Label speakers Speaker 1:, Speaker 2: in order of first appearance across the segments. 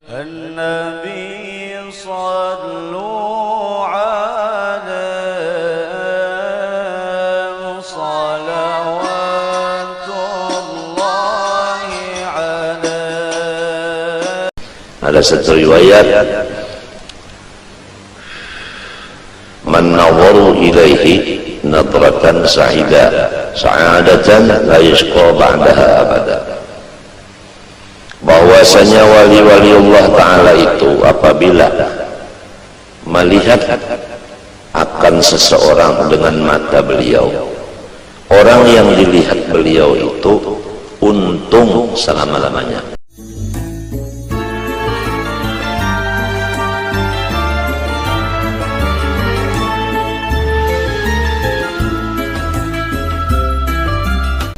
Speaker 1: النبي صلوا عليه صلوات الله عليه.
Speaker 2: Ada satu riwayat, man nawaru ilaihi nadratan sa'adatan la yashqa ba'daha abada. Bahwasanya wali-wali Allah Ta'ala itu apabila melihat akan seseorang dengan mata beliau, orang yang dilihat beliau itu untung selama-lamanya.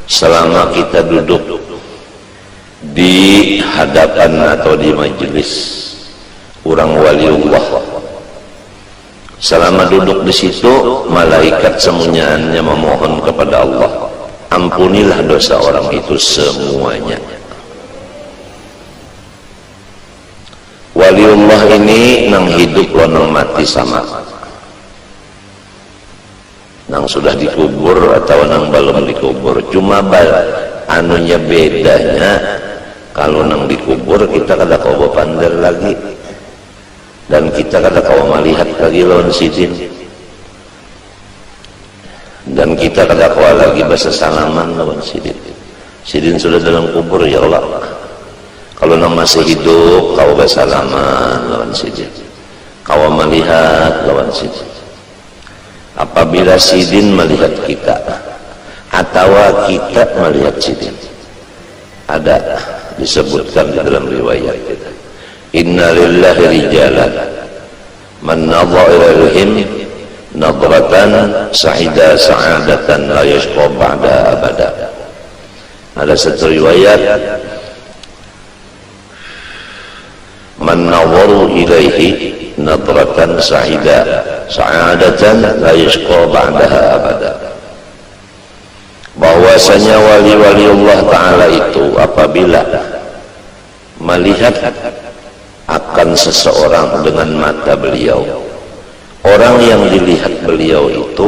Speaker 2: Selama kita duduk di hadapan atau di majelis orang waliullah, selama duduk di situ, malaikat semuanya memohon kepada Allah, ampunilah dosa orang itu semuanya. Waliullah ini nang hidup lo nang mati sama, nang sudah dikubur atau nang belum dikubur. Cuma anunya bedanya, kalau nang dikubur kita kada kawa pandar lagi, dan kita kada kawa melihat lagi lawan sidin, dan kita kada kawa lagi bahasa salaman lawan sidin. Sidin sudah dalam kubur, ya Allah. Kalau nang masih hidup kawa bahasa salaman lawan sidin, kawa melihat lawan sidin. Apabila sidin melihat kita atau kita melihat sidin, ada disebutkan dalam riwayat kita, inna lillahi rijalan man nadhara ilaihim nadratan sa'ida sa'adatan la yashqa ba'da abada. Ada satu riwayat, man nadharu ilaihi nadratan sa'adatan la yashqa ba'daha abada. Bahwasanya wali-wali Allah Ta'ala itu apabila melihat akan seseorang dengan mata beliau, orang yang dilihat beliau itu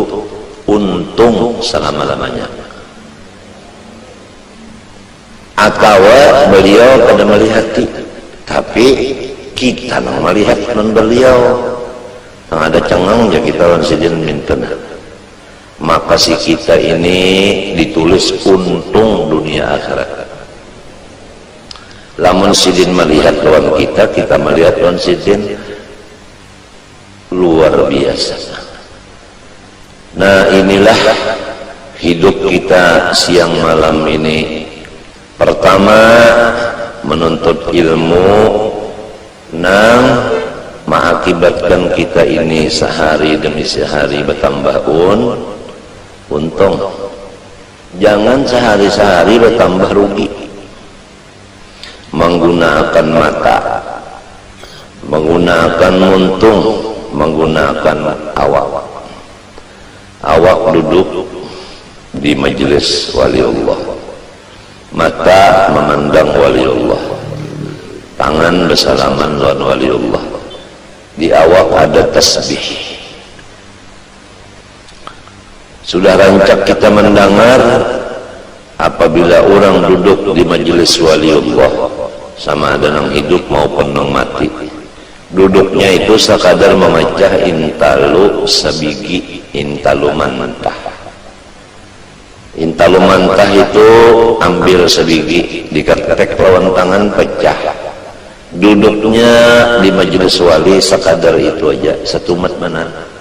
Speaker 2: untung selama-lamanya. Atau beliau pada melihati, tapi kita nang melihat non beliau, nang ada cengangnya kita lawan sidin minta, maka si kita ini ditulis untung dunia akhirat. Lamun sidin melihat lawan kita, kita melihat lawan sidin, luar biasa. Nah, inilah hidup kita siang malam ini. Pertama, menuntut ilmu nang mengakibatkan kita ini sehari demi sehari bertambah untung. Jangan sehari-sehari bertambah rugi. Menggunakan mata, menggunakan muntung, menggunakan awak duduk di majelis waliullah, mata memandang waliullah, tangan bersalaman lawan waliullah, di awak ada tasbih. Sudah rancak kita mendengar apabila orang duduk di majelis waliullah, sama ada nang hidup maupun nang mati, duduknya itu sekadar memecah intalu sabigi, intalu mantah. Intalu mantah itu ambil sebigi, diketek lawan tangan pecah. Duduknya di majelis wali sekadar itu aja, satu mat mana.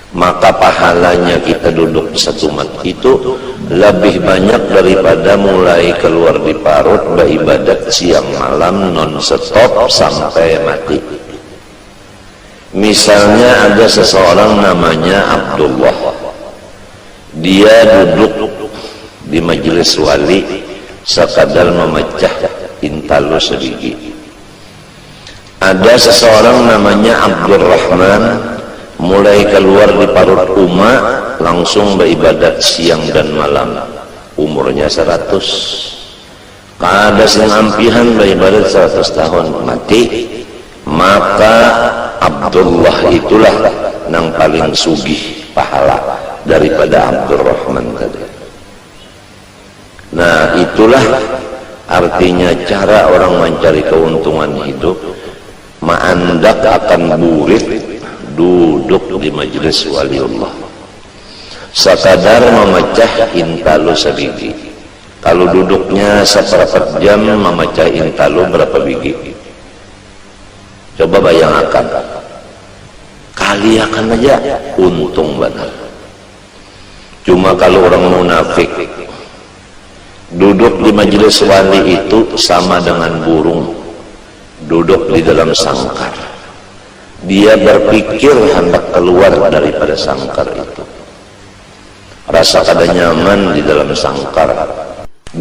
Speaker 2: Maka pahalanya kita duduk satu mat itu lebih banyak daripada mulai keluar di parut beribadat siang malam non-stop sampai mati. Misalnya ada seseorang namanya Abdullah, dia duduk di majelis wali sekadar memecah intalu sebiji. Ada seseorang namanya Abdurrahman, mulai keluar di parut langsung beribadat siang dan malam, umurnya 100. kada sing ampihan beribadat 100 tahun mati, maka Abdullah itulah yang paling sugih pahala daripada Abdurrahman tadi. Nah, itulah artinya cara orang mencari keuntungan hidup. Ma'andak akan burit duduk di majelis waliullah, sekadar memecah intalu sebiji. Kalau duduknya seperempat jam, memecah intalu berapa biji? Coba bayangkan, kaliakan aja untung benar. Cuma kalau orang munafik duduk di majelis wali itu sama dengan burung duduk di dalam sangkar. Dia berpikir hendak keluar daripada sangkar itu, rasa kada nyaman di dalam sangkar.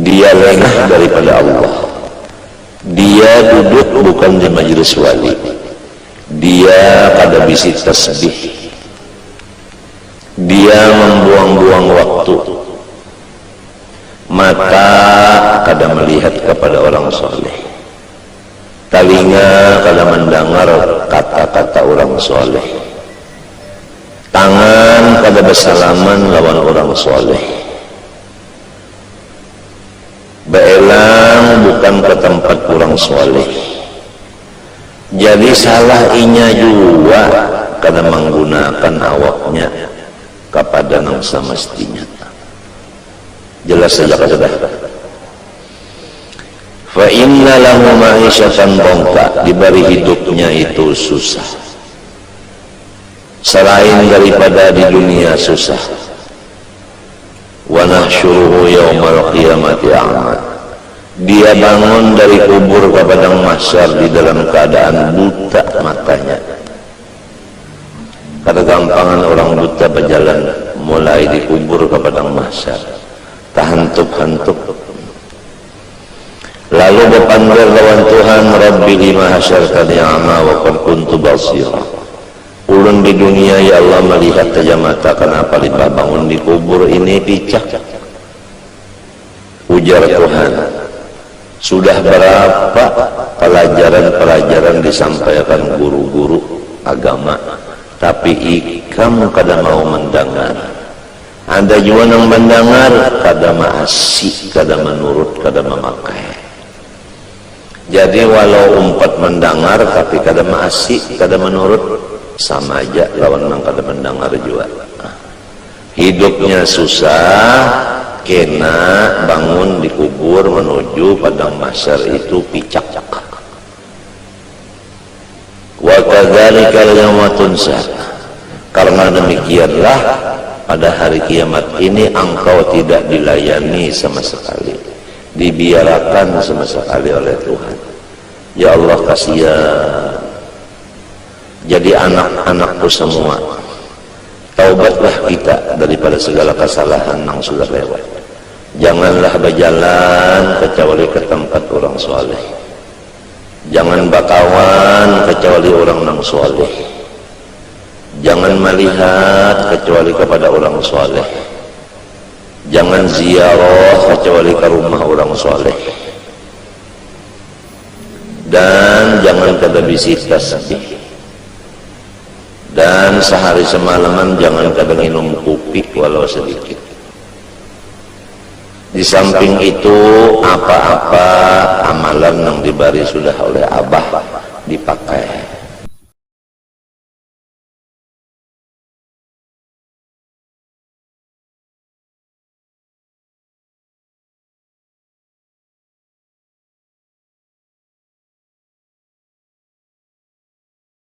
Speaker 2: Dia lengah daripada Allah. Dia duduk bukan di majelis wali, dia kada bisi tasbih, dia membuang-buang waktu. Mata kada melihat kepada orang soleh, telinga kada mendengar kata-kata orang soleh, tangan kada bersalaman lawan orang soleh, beelang bukan ke tempat orang soleh. Jadi salah inya juga kada menggunakan awaknya kepada yang semestinya. Jelas saja sudah. Fa inna lahu ma'isyatan dhanka, diberi hidupnya itu susah. Selain daripada di dunia susah. Wa nahsyuruhu yaumal qiyamati a'ma. Dia bangun dari kubur ke padang mahsyar di dalam keadaan buta matanya. Kada gampangan orang buta berjalan mulai di kubur ke padang mahsyar. Tahantup-hantup. Lalu berpanggil lawan Tuhan, Rabbi lima hasyartani a'ma wa qad kuntu basira. Ulun di dunia ya Allah melihat saja mata, kenapa lipa bangun di kubur ini picak? Ujar Tuhan, sudah berapa pelajaran-pelajaran disampaikan guru-guru agama, tapi ikam kada mau mendengar. Ada juga yang mendengar kada maasih, kada menurut, kada memakai. Jadi walau umpat mendengar tapi kada maasih, kada menurut, sama aja lawan nang kada mendengar juga. Hidupnya susah, kena bangun di kubur menuju padang mahsyar itu picak. Wa kadzalika yauma tunsa. Karena demikianlah pada hari kiamat ini engkau tidak dilayani sama sekali, dibiarkan sama sekali oleh Tuhan. Ya Allah kasihan. Jadi anak-anakku semua, taubatlah kita daripada segala kesalahan yang sudah lewat. Janganlah berjalan kecuali ke tempat orang soleh. Jangan bakawan kecuali orang yang soleh. Jangan melihat kecuali kepada orang soleh. Jangan ziarah kecuali ke rumah orang soleh. Dan jangan kada bisi tasbih. Dan sehari semalaman jangan kada minum kopi walau sedikit. Di samping itu apa-apa amalan yang diberi sudah oleh Abah dipakai.